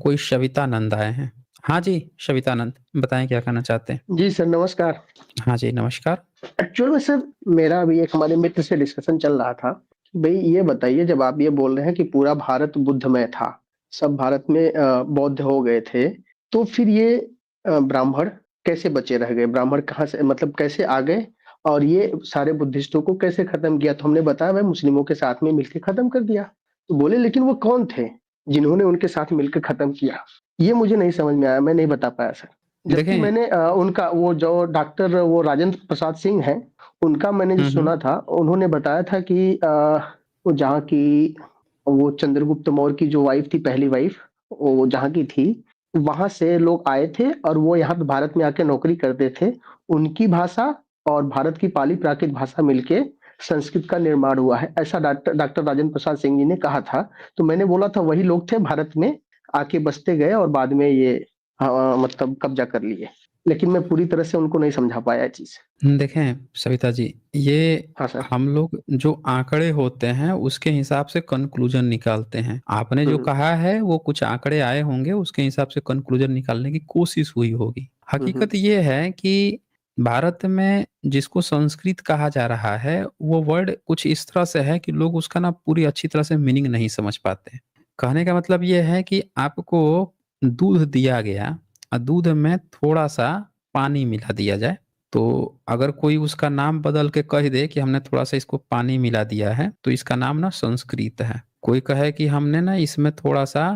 कोई शवितानंद आए हैं। हाँ जी, शवितानंद, बताएँ क्या कहना चाहते हैं? जी सर, नमस्कार। हाँ जी, नमस्कार। एक्चुअल में सर मेरा अभी एक हमारे मित्र से डिस्कशन चल रहा था। भई ये बताइए जब आप ये बोल रहे हैं कि पूरा भारत बुद्धमय था, सब भारत में बौद्ध हो गए थे, तो फिर ये ब्राह्मण कैसे बचे रह गए? ब्राह्मण कहाँ से मतलब कैसे आ गए? और ये सारे बुद्धिस्टों को कैसे खत्म किया? तो हमने बताया भाई मुस्लिमों के साथ में मिलके खत्म कर दिया। तो बोले लेकिन वो कौन थे, जिन्होंने उनके साथ मिलकर खत्म किया? ये मुझे नहीं समझ में आया, मैं नहीं बता पाया सर। जबकि देखें। मैंने उनका वो जो डॉक्टर वो राजेंद्र प्रसाद सिंह हैं, उनका मैंने जो हुँ, हुँ। सुना था, उन्होंने बताया था कि वो जहाँ की वो चंद्रगुप्त मौर्य की जो वाइफ़ थी, पहली वाइफ़, वो जहाँ की थी, वहाँ से लोग आए थे और वो यहाँ पे भारत में आके नौकरी करते थे। उनकी भाषा और भारत की पाली प्राकृत भाषा मिलके संस्कृत का निर्माण हुआ है, ऐसा डॉक्टर डॉक्टर राजेंद्र प्रसाद सिंह जी ने कहा था। तो मैंने बोला था वही लोग थे भारत में, आके बसते गए और बाद में ये मतलब कब्ज़ा कर लिए। लेकिन मैं पूरी तरह से उनको नहीं समझा पाया ये चीज़। देखें सविता जी, ये हाँ सर। हम लोग जो आंकड़े होते हैं उसके हिसाब से कन्क्लूज़न निकालते हैं। आपने हुँ, जो हुँ। कहा है वो कुछ आंकड़े आए होंगे, उसके हिसाब से कन्क्लूज़न निकालने की कोशिश हुई होगी। हुँ, हकीकत हुँ। ये है कि भारत में जिसको संस्कृत कहा जा रहा है, वो वर्ड कुछ इस तरह से है कि लोग उसका ना पूरी अच्छी तरह से मीनिंग नहीं समझ पाते। कहने का मतलब ये है कि आपको दूध दिया गया और दूध में थोड़ा-सा पानी मिला दिया जाए, तो अगर कोई उसका नाम बदल के कह दे कि हमने थोड़ा-सा इसको पानी मिला दिया है, तो इसका नाम ना संस्कृत है। कोई कहे कि हमने ना इसमें थोड़ा-सा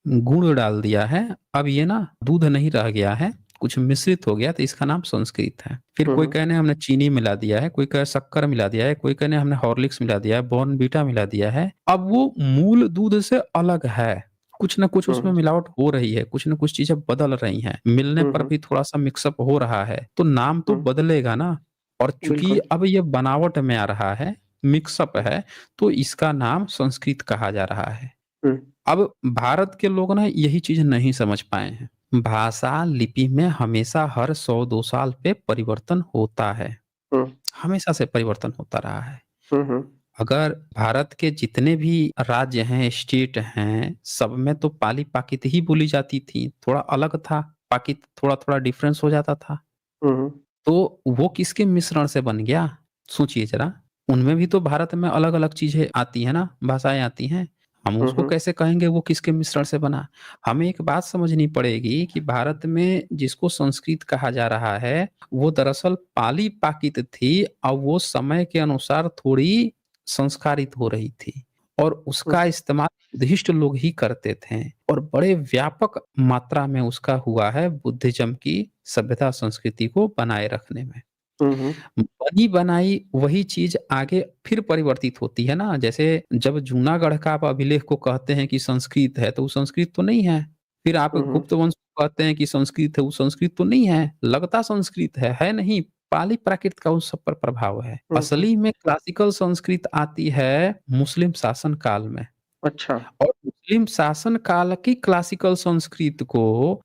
गुड़ डाल दिया है, अब ये ना दूध नहीं रह गया है, कुछ मिश्रित हो गया तो इसका नाम संस्कृत है। फिर हुँ, कोई हुँ। कहने हमने चीनी मिला दिया है, कोई कहे शक्कर मिला दिया है, कोई कहने हमने हॉर्लिक्स मिला दिया है, बॉर्नवीटा मिला दिया है। अब वो मूल दूध से अलग है। कुछ न कुछ हुँ, उसमें हुँ। मिलावट हो रही है, कुछ न कुछ चीज़ें बदल रही हैं, मिलने हुँ, पर हुँ। भी थोड़ा-सा मिक्सअप हो रहा है, तो नाम तो हुँ, बदलेगा ना। और चूँकि बिल्कुल। अब ये बनावट में आ रहा है, मिक्सअप हुँ, है, तो इसका नाम संस्कृत कहा जा रहा है। हुँ, अब भारत के लोग ना यही चीज़ नहीं समझ पाए हैं। भाषा, लिपि में हमेशा हर 100-2 साल पे परिवर्तन होता है, हुँ, हमेशा से परिवर्तन होता रहा है। हुँ, हुँ, अगर भारत के जितने भी राज्य हैं, स्टेट हैं, सब में तो पाली-प्राकृत ही बोली जाती थी। थोड़ा अलग था, प्राकृत थोड़ा-थोड़ा डिफरेंस हो जाता था। हुँ, हुँ, तो वो किसके मिश्रण से बन गया? सोचिए ज़रा। उनमें भी तो भारत में अलग-अलग चीज़ें आती हैं ना, भाषाएँ आती हैं। हम हुँ, उसको हुँ, कैसे कहेंगे वो किसके मिश्रण से बना? हमें एक बात समझनी पड़ेगी कि भारत में जिसको संस्कृत कहा जा रहा है, वो दरअसल पाली-प्राकृत थी और वो समय के अनुसार थोड़ी संस्कारित हो रही थी और हुँ, उसका इस्तेमाल बुद्धिस्ट लोग ही करते थे और बड़े व्यापक मात्रा में उसका हुआ है बुद्धिज़्म की सभ्यता संस्कृति को बनाए रखने में। हुँ, हुँ, बनी बनाई वही चीज़ आगे फिर परिवर्तित होती है ना, जैसे जब जूनागढ़ का आप अभिलेख को कहते हैं कि संस्कृत है, तो वो संस्कृत तो नहीं है। फिर आप हुँ, हुँ, गुप्त वंश को कहते हैं कि संस्कृत है, वो संस्कृत तो नहीं है, लगता संस्कृत है नहीं। पाली प्राकृत का उस सब पर प्रभाव है। हुँ, हुँ। असली में क्लासिकल संस्कृत आती है मुस्लिम शासन काल में। अच्छा। और मुस्लिम शासन काल की क्लासिकल संस्कृत को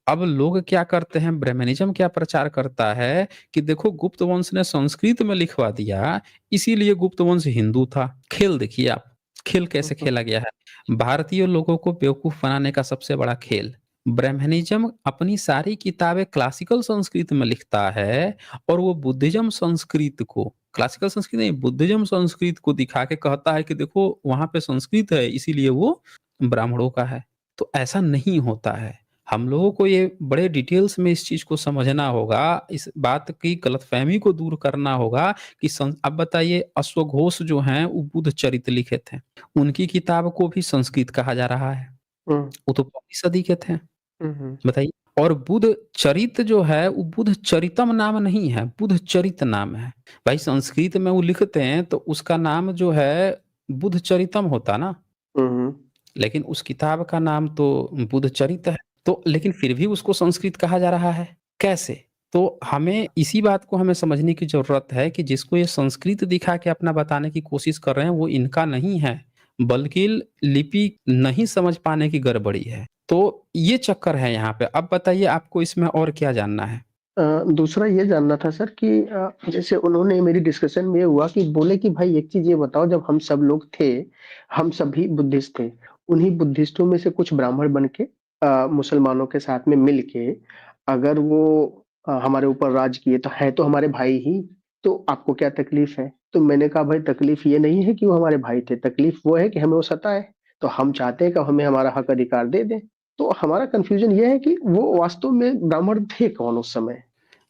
अब लोग क्या करते हैं, ब्राह्मणिज्म क्या प्रचार करता है कि देखो गुप्त वंश ने संस्कृत में लिखवा दिया, इसीलिए गुप्त वंश हिंदू था। खेल देखिए आप, खेल हुँ, कैसे हुँ, खेला गया है। भारतीय लोगों को बेवकूफ बनाने का सबसे बड़ा खेल। ब्राह्मणिज्म अपनी सारी किताबें क्लासिकल संस्कृत में लिखता है और वो बुद्धिज्म संस्कृत को, क्लासिकल संस्कृत नहीं, बुद्धिज्म संस्कृत को दिखा के कहता है कि देखो वहाँ पे संस्कृत है इसीलिए वो ब्राह्मणों का है। तो ऐसा नहीं होता है। हम लोगों को ये बड़े डिटेल्स में इस चीज़ को समझना होगा, इस बात की गलतफ़हमी को दूर करना होगा कि अब बताइए अश्वघोष जो हैं वो बुद्ध चरित लिखे थे। उनकी किताब को भी संस्कृत कहा जा रहा है। हुँ, वो तो पहली सदी के थे। हुँ, हुँ, बताइए। और बुद्ध चरित जो है वो बुद्ध चरितम नाम नहीं है, बुद्ध चरित नाम है। भाई संस्कृत में वो लिखते हैं तो उसका नाम जो है बुद्ध चरितम होता ना, हुँ, हुँ, लेकिन उस किताब का नाम तो बुद्ध चरित है। तो लेकिन फिर भी उसको संस्कृत कहा जा रहा है। कैसे? तो हमें इसी बात को हमें समझने की ज़रूरत है कि जिसको ये संस्कृत दिखा के अपना बताने की कोशिश कर रहे हैं वो इनका नहीं है, बल्कि लिपि नहीं समझ पाने की गड़बड़ी है। तो ये चक्कर है यहाँ पे। अब बताइए आपको इसमें और क्या जानना है? दूसरा ये जानना था सर कि जैसे उन्होंने मेरी डिस्कशन में ये हुआ कि बोले कि भाई एक चीज़ ये बताओ जब हम सब लोग थे, हम सभी बुद्धिस्ट थे, उन्हीं बुद्धिस्टों में से कुछ ब्राह्मण बन के मुसलमानों के साथ में मिल के अगर वो हमारे ऊपर राज किए तो हमारे भाई ही, तो आपको क्या तकलीफ है? तो मैंने कहा भाई तकलीफ ये नहीं है कि वो हमारे भाई थे, तकलीफ वो है कि हमें वो सताए, तो हम चाहते हैं कि हमें हमारा हक अधिकार दे दें। तो हमारा कंफ्यूजन ये है कि वो वास्तव में ब्राह्मण थे कौन उस समय?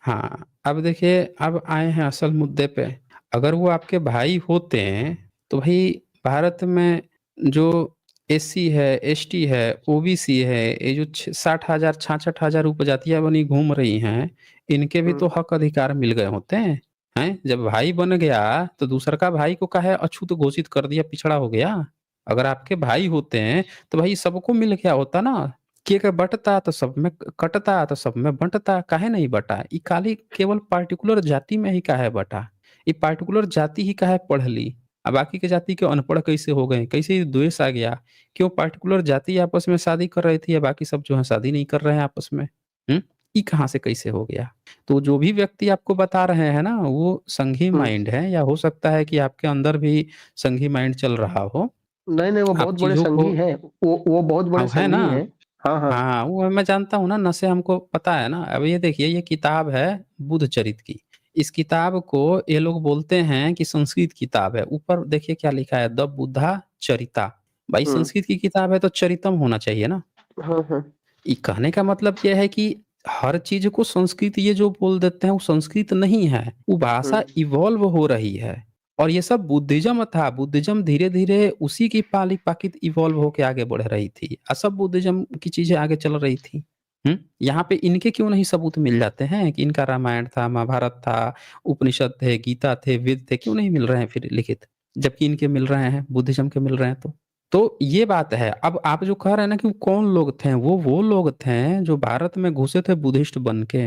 हाँ, अब देखिए, अब आए हैं असल मुद्दे पे। अगर वो आपके भाई होते हैं, तो भाई भारत में जो एससी है, एसटी है, ओबीसी है, ये जो 60,000 66,000 उपजातियां बनी घूम रही हैं, इनके भी हम्म तो हक अधिकार मिल गए होते हैं। हैं, जब भाई बन गया तो दूसर का भाई को काहे अछूत घोषित कर दिया, पिछड़ा हो गया? अगर आपके भाई होते हैं तो भाई सबको मिल गया होता ना। केक बँटता तो सब में कटता, तो सब में बँटता, काहे नहीं बँटा? ई खाली केवल पार्टिकुलर जाति में ही काहे बँटा? ई पार्टिकुलर जाति ही काहे पढ़ ली? बाकी के जाति के अनपढ़ कैसे हो गए? कैसे ये द्वेष आ गया? क्यों पार्टिकुलर जाति आपस में शादी कर रही थी, या बाकी सब जो है शादी नहीं कर रहे हैं आपस में? हुँ? ई कहाँ से कैसे हो गया? तो जो भी व्यक्ति आपको बता रहे हैं ना, वो संघी हम्म। माइंड है, या हो सकता है कि आपके अंदर भी संघी माइंड चल रहा हो। नहीं नहीं, वो आप बहुत बड़े चीज़ों को संघी हैं। वो बहुत बड़े हाँ, है ना? संघी हैं। हाँ हाँ। हाँ, वो मैं जानता हूँ ना, नशे हमको पता है ना। अब ये देखिए, ये किताब है बुद्ध चरित की। इस किताब को ये लोग बोलते हैं कि संस्कृत किताब है। ऊपर देखिए क्या लिखा है, द बुद्धा चरिता। भाई हम्म। संस्कृत की किताब है तो चरितम होना चाहिए ना। हाँ हाँ। ये कहने का मतलब ये है कि हर चीज़ को संस्कृत ये जो बोल देते हैं वो संस्कृत नहीं है, वो भाषा हम्म इवॉल्व हो रही है। और ये सब बुद्धिज़्म था, बुद्धिज़्म धीरे-धीरे उसी की पाली-पाकित इवॉल्व होके आगे बढ़ रही थी। सब बुद्धिज़्म की चीज़ें आगे चल रही थी। हुँ? यहाँ पे इनके क्यों नहीं सबूत मिल जाते हैं कि इनका रामायण था, महाभारत था, उपनिषद थे, गीता थे, वेद थे, क्यों नहीं मिल रहे हैं फिर लिखित? जबकि इनके मिल रहे हैं, बुद्धिज़्म के मिल रहे हैं तो। तो ये बात है। अब आप जो कह रहे हैं ना कि वो कौन लोग थे, वो लोग थे जो भारत में घुसे थे बुद्धिस्ट बन के।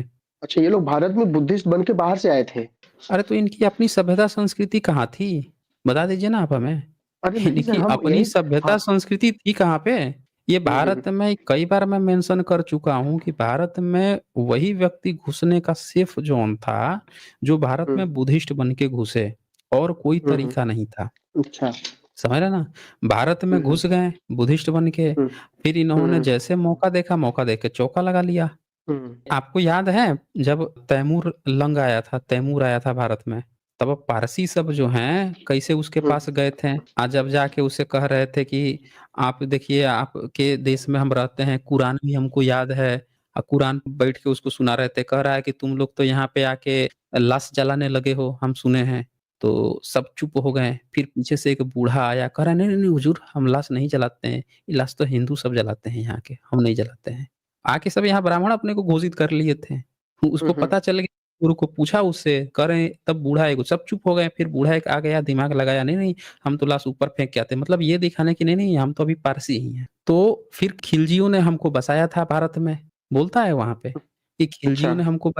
अच्छा, ये लोग भारत में बुद्धिस्ट बन के बाहर से आए थे? अरे तो इनकी अपनी सभ्यता संस्कृति कहाँ थी? बता दीजिए ना आप हमें। अरे नहीं सर, इनकी हम अपनी यही। सभ्यता हाँ। संस्कृति थी कहाँ पे? ये हम्म। भारत में कई बार मैं मेंशन कर चुका हूँ कि भारत में वही व्यक्ति घुसने का सेफ ज़ोन था, जो भारत हम्म में बुद्धिस्ट बन के घुसे, और कोई हम्म। तरीका नहीं था। अच्छा। समझ रहे हैं ना? भारत में हम्म घुस गए बुद्धिस्ट बन के, हम्म फिर इन्होंने हम्म जैसे मौका देखा, मौका देख के चौका लगा लिया। हम्म आपको याद है जब तैमूर आया था भारत में, तब पारसी सब जो हैं कैसे उसके हम्म पास गए थे? आज जब जाके उसे कह रहे थे कि आप देखिए, आपके देश में हम रहते हैं, कुरान भी हमको याद है। कुरान बैठ के उसको सुना रहे थे, कह रहा है कि तुम लोग तो यहाँ पे आके लाश जलाने लगे हो, हम सुने हैं। तो सब चुप हो गए। फिर पीछे से एक बूढ़ा आया, कह रहा है, नहीं नहीं नहीं हुजूर, हम लाश नहीं जलाते हैं, ये लाश तो हिंदू सब जलाते हैं यहाँ के, हम नहीं जलाते हैं। आके सब यहाँ ब्राह्मण अपने को घोषित कर लिए थे। उसको हम्म पता चल गया, गुरु को पूछा उससे, कह रहे हैं, तब बूढ़ा एक, सब चुप हो गए। फिर बूढ़ा एक आ गया, दिमाग लगाया, नहीं नहीं, हम तो लाश ऊपर फेंक के आते हैं, मतलब ये दिखाने की, नहीं नहीं, हम तो अभी पारसी ही हैं। तो फिर खिलजियों ने हमको बसाया था भारत में, बोलता है वहां पे कि अच्छा। खिलजियों ने हमको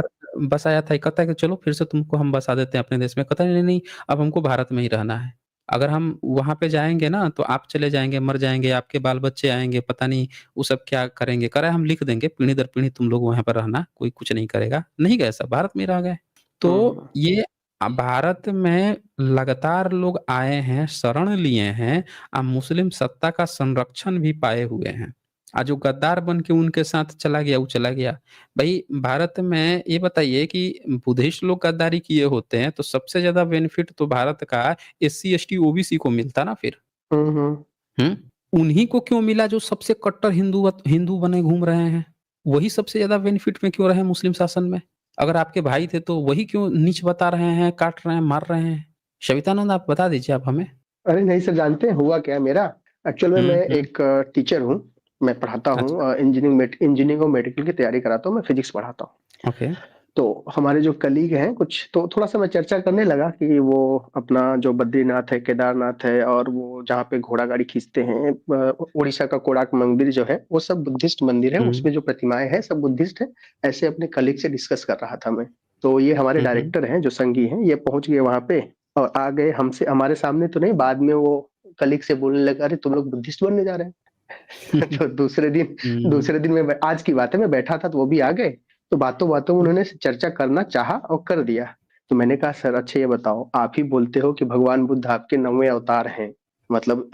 बसाया था। कहता है कि चलो फिर से तुमको हम बसा देते हैं अपने देश में। कहता है, नहीं नहीं, अब हमको भारत में ही रहना है। अगर हम वहां पे जाएंगे ना तो आप चले जाएंगे, मर जाएंगे, आपके बाल बच्चे आएंगे, पता नहीं वो सब क्या करेंगे। कह रहा है, हम लिख देंगे, पीढ़ी दर पीढ़ी तुम लोग वहाँ पर रहना, कोई कुछ नहीं करेगा। नहीं गए, सब भारत में ही रह गए। तो हम्म ये भारत में लगातार लोग आए हैं, शरण लिए हैं, मुस्लिम सत्ता का संरक्षण भी पाए हुए हैं। जो गद्दार बन के उनके साथ चला गया, वो चला गया। भाई भारत में ये बताइए कि बुद्धिस्ट लोग गद्दारी किए होते हैं तो सबसे ज़्यादा बेनिफिट तो भारत का एससी, एसटी, ओबीसी को मिलता ना फिर। हम्म। हुँ? उन्हीं को क्यों मिला जो सबसे कट्टर हिंदू बने घूम रहे हैं? वही सबसे ज़्यादा बेनिफिट में क्यों रहे मुस्लिम शासन में? अगर आपके भाई थे तो वही क्यों नीच बता रहे हैं, काट रहे हैं, मार रहे हैं? सवितानंद, आप बता दीजिए आप हमें। अरे नहीं सर, जानते हैं हुआ क्या है मेरा? एक्चुअल में हुँ, मैं हुँ। एक टीचर हूँ। मैं पढ़ाता हूँ, अच्छा, इंजीनियरिंग और मेडिकल की तैयारी कराता हूँ, मैं फिजिक्स पढ़ाता हूँ। ओके। तो हमारे जो कलीग हैं कुछ, तो थोड़ा-सा मैं चर्चा करने लगा कि वो अपना जो बद्रीनाथ है, केदारनाथ है, और वो जहाँ पे घोड़ा गाड़ी खींचते हैं, उड़ीसा का कोणार्क मंदिर जो है, वो सब बुद्धिस्ट मंदिर है, हुँ, उसमें जो प्रतिमाएँ हैं सब बुद्धिस्ट हैं। ऐसे अपने कलीग से डिस्कस कर रहा था मैं। तो ये हमारे हुँ, हुँ। डायरेक्टर हैं जो संघी हैं, ये पहुँच गए वहाँ पे और आ गए हमसे, हमारे सामने तो नहीं, बाद में वो कलीग से बोलने लगा, "अरे! तुम लोग बुद्धिस्ट बनने जा रहे हैं?" तो हुँ, दूसरे दिन मैं, आज की बात है, मैं बैठा था तो वो भी आ गए। तो बातों-बातों में उन्होंने चर्चा करना चाहा और कर दिया। तो मैंने कहा, सर अच्छा ये बताओ, आप ही बोलते हो कि भगवान बुद्ध आपके 9वें अवतार हैं, मतलब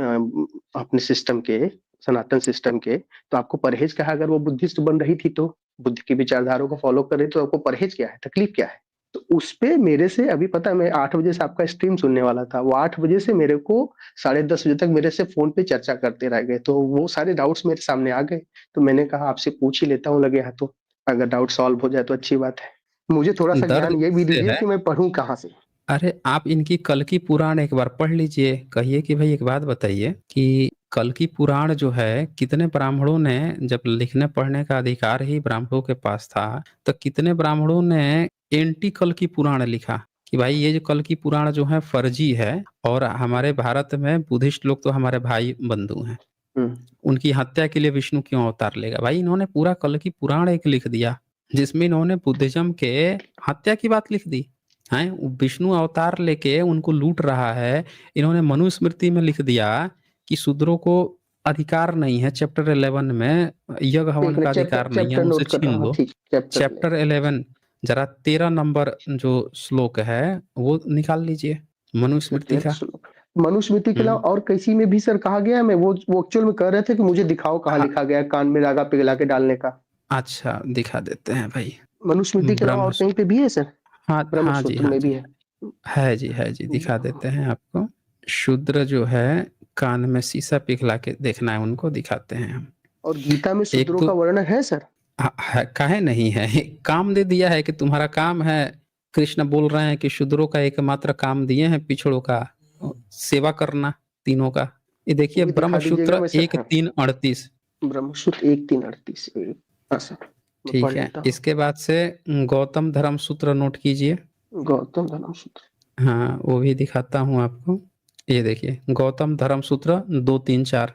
अपने सिस्टम के। सनातन सिस्टम के, तो आपको परहेज क्या है? अगर वो बुद्धिस्ट बन रही थी तो बुद्ध की विचारधाराओं को फॉलो कर रही, तो आपको परहेज क्या है, तकलीफ क्या है? तो उस पे मेरे से अभी पता है, मैं 8 बजे से आपका स्ट्रीम सुनने वाला था, वो 8 बजे से मेरे को 10:30 बजे तक मेरे से फोन पे चर्चा करते रह गए, तो वो सारे डाउट्स मेरे सामने आ गए। तो मैंने कहा आपसे पूछ ही लेता हूँ, लगे हाथ तो अगर डाउट सॉल्व हो जाए तो अच्छी बात है। मुझे थोड़ा सा दर्द ज्ञान ये भी इससे दीजिए है। कि मैं पढ़ूं कहाँ से। अरे आप इनकी कल की पुराण एक बार पढ़ लीजिए। कहिए कि भाई एक बात बताइए कि कल की पुराण जो है, कितने ब्राह्मणों ने, जब लिखने पढ़ने का अधिकार ही ब्राह्मणों के पास था, तो कितने ब्राह्मणों ने एंटी कल की पुराण लिखा कि भाई ये जो कल की पुराण जो है फर्जी है, और हमारे भारत में बुद्धिस्ट लोग तो हमारे भाई बंधु हैं, हम्म। उनकी हत्या के लिए विष्णु क्यों अवतार लेगा। भाई इन्होंने पूरा कल की पुराण एक लिख दिया, जिसमें इन्होंने बुद्धिज्म के हत्या की बात लिख दी है। विष्णु अवतार लेके उनको लूट रहा है। इन्होंने मनुस्मृति में लिख दिया कि शूद्रों को अधिकार नहीं है, चैप्टर 11 में यज्ञ एक हवन मिनट, का चैप्टर अधिकार नहीं है, चैप्टर उनसे नोट कर रहा छीन हूँ, लो। ठीक, चैप्टर ले। चैप्टर 11 जरा 13 नंबर जो श्लोक है वो निकाल लीजिए मनुस्मृति चैप्टर का। श्लोक मनुस्मृति के हम्म। अलावा और किसी में भी सर कहा गया है? मैं वो एक्चुअल में कह रहे थे कि मुझे दिखाओ कहाँ हाँ, लिखा गया है कान में धागा पिघला के डालने का। अच्छा दिखा देते हैं भाई। मनुस्मृति के अलावा ब्रह्म, और कहीं पे भी है सर? हाँ ब्रह्म हाँ जी, सूत्र हाँ में भी जी, है। है जी, दिखा देते हैं आपको। शूद्र जो है कान में शीशा पिघला के देखना है, उनको दिखाते हैं हम। और गीता में एक शूद्रों तो का वर्णन है सर? काहे नहीं है, काम दे दिया है कि तुम्हारा काम है। कृष्ण बोल रहे हैं कि शूद्रों का एकमात्र काम दिए हैं पिछड़ों का सेवा करना, तीनों का। ये वो देखिए भी दिखा दीजिएगा, ब्रह्मसूत्र मैं सर, एक हाँ। तीन अड़तीस ब्रह्मसूत्र 1:3:38, हाँ सर, मैं ठीक पढ़ है। लेता हूँ। इसके बाद से गौतम धर्म सूत्र नोट कीजिए। गौतम धर्म सूत्र। हाँ वो भी दिखाता हूँ आपको। ये देखिए गौतम धर्म सूत्र 234,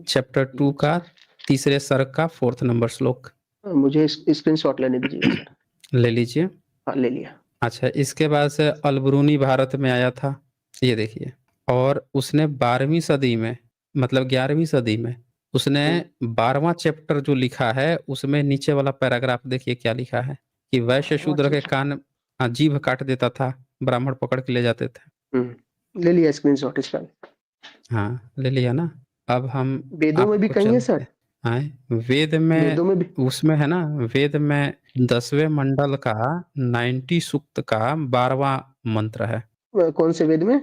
चैप्टर 2 का तीसरे सर्ग का 4 नंबर श्लोक। मुझे स्क्रीन शॉट लेने दीजिएगा सर। ले लीजिए। हाँ, ले लिया। अच्छा इसके बाद से अलबरूनी भारत में आया था, ये देखिए। और उसने 12वीं सदी में, मतलब 11वीं सदी में, उसने हम्म, 12वां चैप्टर जो लिखा है, उसमें नीचे वाला पैराग्राफ देखिए क्या लिखा है कि वैश्य शूद्र के कान जीभ काट देता था, ब्राह्मण पकड़ के ले जाते थे। ले लिया स्क्रीन शॉट इसका। हाँ ले लिया ना। अब हम वेदों में भी आपको कहीं है चलते सर? हैं वेद में। वेदों में भी? उसमें है ना, वेद में 10वें मंडल का 90 सूक्त का 12वां मंत्र है। कौन से वेद में?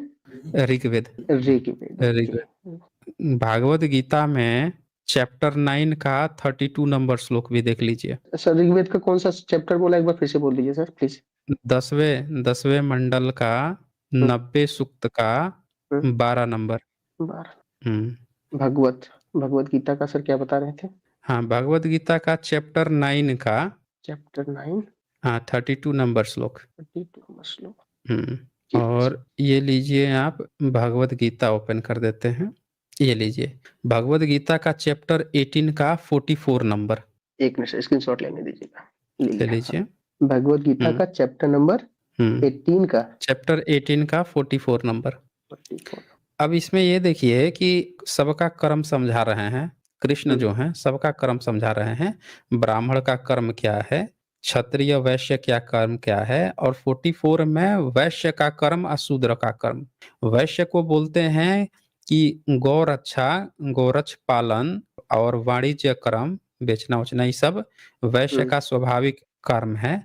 ऋग्वेद। ऋग्वेद, ओके। ऋग्वेद। भागवत गीता में चैप्टर 9 का 32 नंबर श्लोक भी देख लीजिए। सर ऋग्वेद का कौन सा चैप्टर बोला, एक बार फिर से बोल दीजिए सर प्लीज। 10वें मंडल का हम्म, 90 सूक्त का हम्म, 12 नंबर। 12। हम्म। भगवत गीता का सर क्या बता रहे थे? हाँ भगवत गीता का चैप्टर 9 का, चैप्टर 9, हाँ 32 नंबर श्लोक। 32 श्लोक। हम्म। ठीक है सर। और ये लीजिए आप, भगवत गीता ओपन कर देते हैं। ये लीजिए भगवत गीता का चैप्टर 18 का 44 नंबर। एक मिनट, स्क्रीन शॉट लेने दीजिएगा। ले ले लिया, हाँ। लीजिए। भगवत गीता हम्म। का चैप्टर नंबर हम्म। 18 का चैप्टर 18 का 44 नंबर। 44। अब इसमें ये देखिए कि सबका कर्म समझा रहे हैं, कृष्ण हम्म, जो हैं सबका कर्म समझा रहे हैं। ब्राह्मण का कर्म क्या है, क्षत्रिय वैश्य क्या कर्म क्या है, और 44 में वैश्य का कर्म और शूद्र का कर्म। वैश्य को बोलते हैं कि गौरक्षा, गोरक्ष पालन और वाणिज्य कर्म, बेचना उचना, ये सब वैश्य हम्म, का स्वाभाविक कर्म है।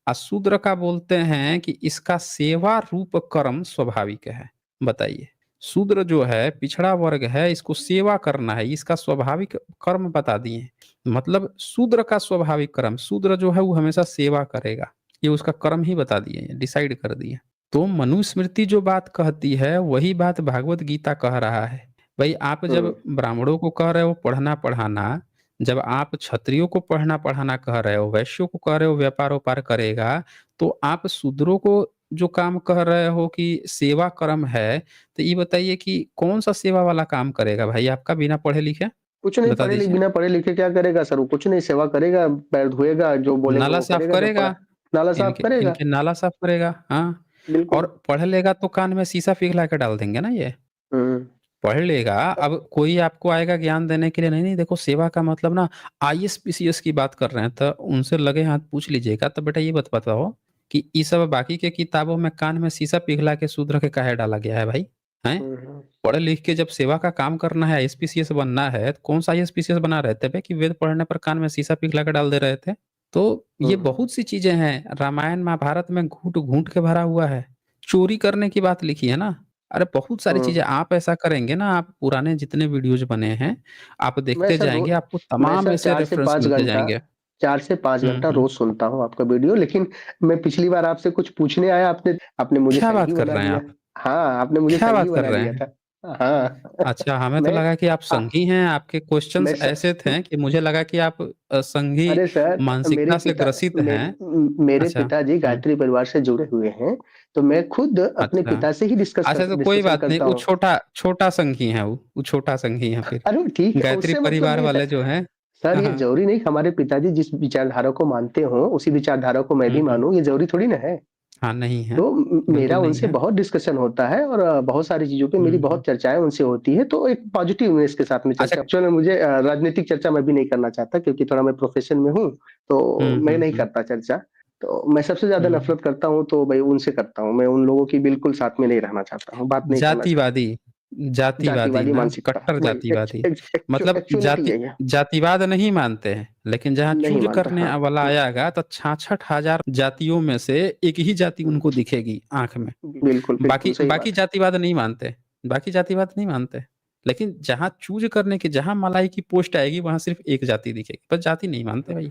और शूद्र का बोलते हैं कि इसका सेवा रूप कर्म स्वाभाविक है। बताइए, शूद्र जो है पिछड़ा वर्ग है, इसको सेवा करना है, इसका स्वाभाविक कर्म बता दिए। मतलब शूद्र का स्वाभाविक कर्म, शूद्र जो है वो हमेशा सेवा करेगा, ये उसका कर्म ही बता दिए, डिसाइड कर दिए। तो मनुस्मृति जो बात कहती है वही बात भागवत गीता कह रहा है। भाई आप जब हम्म, ब्राह्मणों को कह रहे हो पढ़ना पढ़ाना, जब आप क्षत्रियों को पढ़ना पढ़ाना कह रहे हो, वैश्यों को कह रहे हो व्यापार व्यापार करेगा, तो आप शूद्रों को जो काम कह रहे हो कि सेवा कर्म है, तो ये बताइए कि कौन सा सेवा वाला काम करेगा भाई आपका बिना पढ़े लिखे? कुछ नहीं, बता दीजिए। बिना पढ़े लिखे क्या करेगा सर? वो कुछ नहीं, सेवा करेगा, पैर धोएगा, जो बोलेंगे नाला वो साफ करेगा, जब करेगा, पढ़ा। नाला साफ इनके करेगा। इनके नाला साफ करेगा, हाँ। और बिल्कुल। पढ़ लेगा तो कान में शीशा पिघला के डाल देंगे ना ये। हम्म। पढ़ लेगा, अब कोई आपको आएगा ज्ञान देने के लिए, नहीं नहीं देखो सेवा का मतलब ना, आईएएस पीसीएस की बात कर रहे हैं, तो उनसे लगे हाथ पूछ लीजिएगा। तो बेटा ये बताओ कि ये सब बाकी के किताबों में कान में शीशा पिघला के शूद्र के काहे डाला गया है भाई? हैं? हम्म, पढ़ लिख के जब सेवा का काम करना है, आईएएस बनना है, तो कौन सा आईएएस बना रहे थे बे कि वेद पढ़ने पर कान में शीशा पिघला के डाल दे रहे थे? तो ये हम्म, बहुत सी चीजें हैं, रामायण महाभारत में घूट घूट के भरा हुआ है। चोरी करने की बात लिखी है ना, अरे बहुत सारी हम्म। चीजें आप ऐसा करेंगे ना, आप पुराने जितने वीडियोज बने हैं आप मैं देखते सर जाएंगे, आपको मैं तमाम सर ऐसे रेफरेंस मिलते जाएंगे। 4 से 5 घंटा हम्म। रोज सुनता हूँ आपका वीडियो, लेकिन मैं पिछली बार आपसे कुछ पूछने आया, आपने आपने मुझे क्या बात संगी कर बना रहे हैं दिया। आप? हाँ, आपने मुझे क्या संगी बात कर बना रहे दिया हैं? था। हाँ। अच्छा, हमें तो मैं लगा कि आप आ, संघी हैं, आपके क्वेश्चंस मैं ऐसे स, थे कि मुझे लगा कि आप संघी अरे सर, मानसिकता से ग्रसित हैं। मेरे अच्छा। पिताजी हुँ, गायत्री परिवार से जुड़े हुए हैं, तो मैं खुद अपने अच्छा। पिता से ही अच्छा, तो कोई डिस्कशन बात नहीं, करता वो हूँ। छोटा छोटा संघी हैं वो छोटा संघी हैं फिर। अरे ठीक है, गायत्री उससे मतलब परिवार नहीं है वाले सर। जो हैं। सर, ये हाँ। ज़रूरी नहीं हमारे पिताजी जिस विचारधारा को मानते हों, उसी विचारधारा को मैं हुँ, भी हुँ। मानूँ, ये ज़रूरी थोड़ी ना है। हाँ, नहीं है, तो मेरा बिल्कुल नहीं उनसे है। बहुत डिस्कशन होता है और बहुत सारी चीज़ों पे मेरी हुँ, हुँ। बहुत चर्चाएँ उनसे होती हैं, तो एक पॉजिटिवनेस के साथ में अच्छा। चर्चा। एक्चुअल में मुझे राजनीतिक चर्चा मैं भी नहीं करना चाहता, क्योंकि थोड़ा मैं प्रोफ़ेशन में हूँ, तो हुँ, मैं हुँ, नहीं हुँ। करता चर्चा। तो मैं सबसे ज़्यादा हुँ। नफ़रत करता हूँ तो भई उनसे करता हूँ, मैं उन लोगों की बिल्कुल साथ में नहीं रहना चाहता हूँ, बात नहीं करना चाहता। जातिवादी, जातिवादी जातिवादी ना, मानसिकता, कट्टर वही जातिवादी। मतलब एक्चुअलिटी यही है। जातिवाद नहीं मानते हैं, लेकिन जहाँ नहीं चूज़ मानता, करने हाँ। वाला हुँ, आएगा तो 66,000 जातियों में से एक ही जाति हुँ। उनको दिखेगी आँख में। बिल्कुल, बिल्कुल बाकी सही बाकी बात है। जातिवाद नहीं मानते, बाकी जातिवाद नहीं मानते। लेकिन जहाँ चूज़ करने की जहाँ मलाई की पोस्ट आएगी वहाँ सिर्फ़ एक जाति दिखेगी, बस जाति नहीं मानते भाई।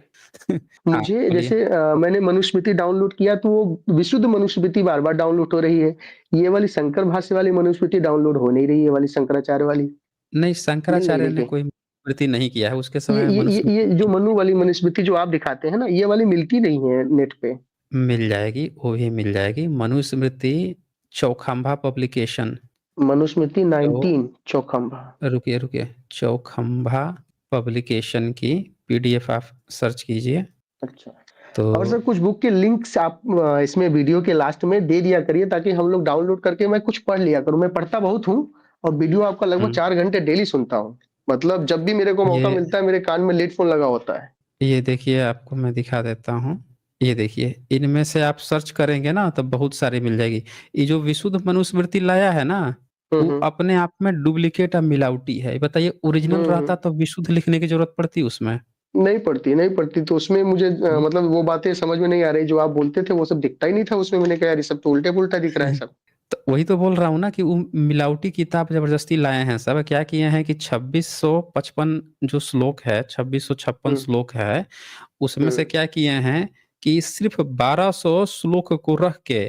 हाँ, मुझे बोलिए। जैसे मैंने मनुस्मृति डाउनलोड किया तो वो विशुद्ध मनुस्मृति बार-बार डाउनलोड हो रही है। ये वाली शंकर भाष्य वाली मनुस्मृति डाउनलोड हो नहीं रही है, ये वाली शंकराचार्य वाली, नहीं, मिल नहीं शंकराचार्य रही ने कहीं। कोई मनुस्मृति नहीं किया है, उसके समय में ये मनुस्मृति जो नहीं थी। मनु वाली मनुस्मृति जो आप दिखाते हैं ना, ये वाली मिलती नहीं है नेट पे। मिल जाएगी, वो भी मिल जाएगी। मनुस्मृति चौखंबा पब्लिकेशन। मनुस्मृति तो 19 चौखंबा। रुकिए, चौखंबा पब्लिकेशन की पीडीएफ आप सर्च कीजिए। अच्छा। तो और सर कुछ बुक के लिंक्स आप इसमें वीडियो के लास्ट में दे दिया करिए, ताकि हम लोग डाउनलोड करके मैं कुछ पढ़ लिया करूँ। मैं पढ़ता बहुत हूँ और वीडियो आपका लगभग हुँ, 4 घंटे डेली सुनता हूँ। मतलब जब भी मेरे को मौका ये मिलता है मेरे कान में लीडफ़ोन लगा होता है। ये देखिए, आपको मैं दिखा देता हूँ। ये देखिए, इनमें से आप सर्च करेंगे ना तो बहुत सारी मिल जाएगी। ये जो विशुद्ध मनुस्मृति लाया है ना, हुँ, वो हुँ। अपने आप में डुप्लीकेट और मिलावटी है। बताइए, ओरिजिनल हुँ, रहता हुँ। तो विशुद्ध लिखने की ज़रूरत पड़ती उसमें? नहीं पड़ती तो उसमें मुझे हुँ। मतलब वो बातें समझ में नहीं आ रही जो आप बोलते थे, वो सब दिखता ही नहीं था उसमें। मैंने कहा यार ये सब तो उल्टे-पुल्टा दिख रहा है सब। तो वही तो बोल रहा हूँ ना कि वो मिलावटी किताब ज़बरदस्ती लाए हैं सब। क्या किए हैं कि 2655 जो श्लोक है, 2656 हुँ, श्लोक है, उसमें से हुँ, क्या किए हैं कि सिर्फ़ 1200 श्लोक को रख के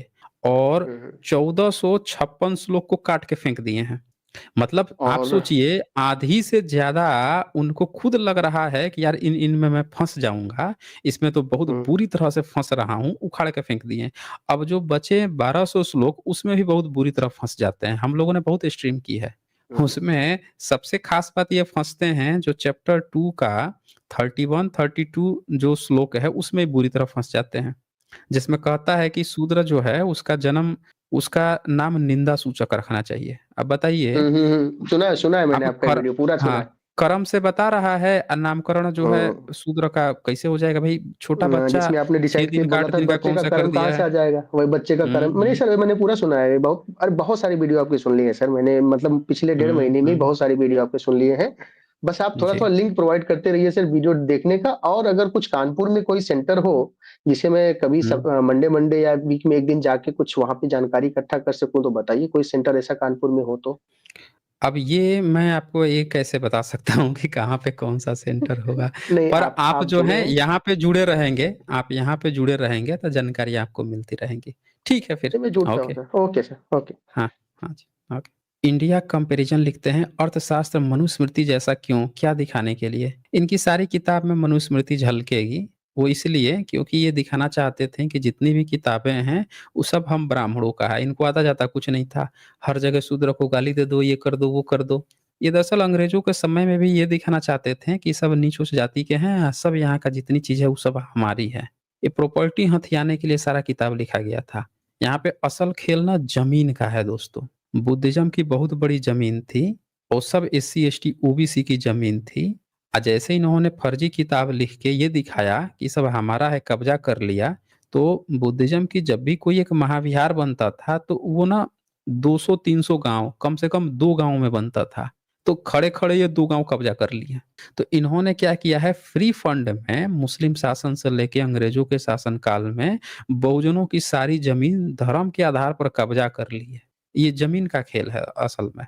और हुँ, हुँ। 1456 श्लोक को काट के फेंक दिए हैं। मतलब आप और सोचिए, आधी से ज़्यादा उनको खुद लग रहा है कि यार इनमें मैं फँस जाऊँगा, इसमें तो बहुत हुँ, बुरी तरह से फँस रहा हूँ, उखाड़ के फेंक दिए। अब जो बचे 1200 श्लोक उसमें भी बहुत बुरी तरह फँस जाते हैं। हम लोगों ने बहुत स्ट्रीम की है। हुँ, उसमें सबसे ख़ास बात ये फँसते हैं जो चैप्टर 2 का 31, 32 जो श्लोक है उसमें बुरी तरह फँस जाते हैं। जिसमें कहता है कि शूद्र जो है उसका नाम निंदा सूचक रखना चाहिए। अब बताइए, हुँ। सुना है मैंने अब आपका ये कर वीडियो, पूरा सुना हाँ, है। कर्म से बता रहा है नामकरण जो है हुँ। शूद्र का कैसे हो जाएगा भाई? छोटा बच्चा जिसमें आपने 6 डिसाइड किया दिन का बोला 8 था दिन का बच्चे का कौन-सा कर कर्म कहाँ दिया से है। आ जाएगा? वही बच्चे का कर्म नहीं हुँ। सर, मैंने पूरा सुना है। बहुत सारी वीडियो आपकी सुन ली है सर मैंने, मतलब पिछले डेढ़ हुँ, महीने में ही हुँ। बहुत सारी वीडियो आपके सुन लिए हैं। बस आप जी। थोड़ा-थोड़ा लिंक प्रोवाइड करते रहिए सर वीडियो देखने का, और अगर कुछ कानपुर में कोई सेंटर हो, जिसे मैं कभी हुँ। मंडे मंडे या वीक में 1 दिन जाके कुछ वहाँ पे जानकारी इकट्ठा कर सकूँ, तो बताइए कोई सेंटर ऐसा कानपुर में हो तो? अब ये मैं आपको ये कैसे बता सकता हूँ कि कहाँ पे कौन-सा सेंटर होगा। नहीं, पर आप आप जो बोले हैं हैं। यहाँ पे जुड़े रहेंगे, आप यहाँ पे जुड़े रहेंगे तो जानकारी आपको मिलती रहेंगी। ठीक है फिर। नहीं, मैं जुड़ता हूँ okay. Sir. Okay sir, okay. हाँ, हाँ जी, ओके। इंडिया कंपैरिज़न लिखते हैं, अर्थशास्त्र मनुस्मृति जैसा क्यों? क्या दिखाने के लिए? इनकी सारी किताब में मनुस्मृति झलकेगी, वो इसलिए क्योंकि ये दिखाना चाहते थे कि जितनी भी किताबें हैं, वो सब हम ब्राह्मणों का है, इनको आता-जाता कुछ नहीं था। हर जगह शूद्र को गाली दे दो, ये कर दो, वो कर दो। ये दरअसल अंग्रेज़ों के समय में भी ये दिखाना चाहते थे कि सब नीच-उच्च जाति के हैं, सब यहाँ का जितनी चीज़ है वो सब हमारी है। ये प्रॉपर्टी हथियाने के लिए सारा किताब लिखा गया था। यहाँ पे असल खेल ना ज़मीन का है दोस्तों। बुद्धिज़्म की बहुत बड़ी ज़मीन थी और सब एससी, एसटी, ओबीसी की ज़मीन थी। जैसे ही इन्होंने फर्जी किताब लिख के ये दिखाया कि सब हमारा है, कब्ज़ा कर लिया, तो बुद्धिज़्म की जब भी कोई एक महाविहार बनता था, तो वो ना 200-300 गाँव, कम से कम 2 गाँव में बनता था। तो खड़े-खड़े ये 2 गाँव कब्ज़ा कर लिए। तो इन्होंने क्या किया है, फ्री फंड में मुस्लिम शासन से लेके अंग्रेज़ों के शासन काल में बहुजनों की सारी ज़मीन धर्म के आधार पर कब्ज़ा कर ली है। ये ज़मीन का खेल है असल में।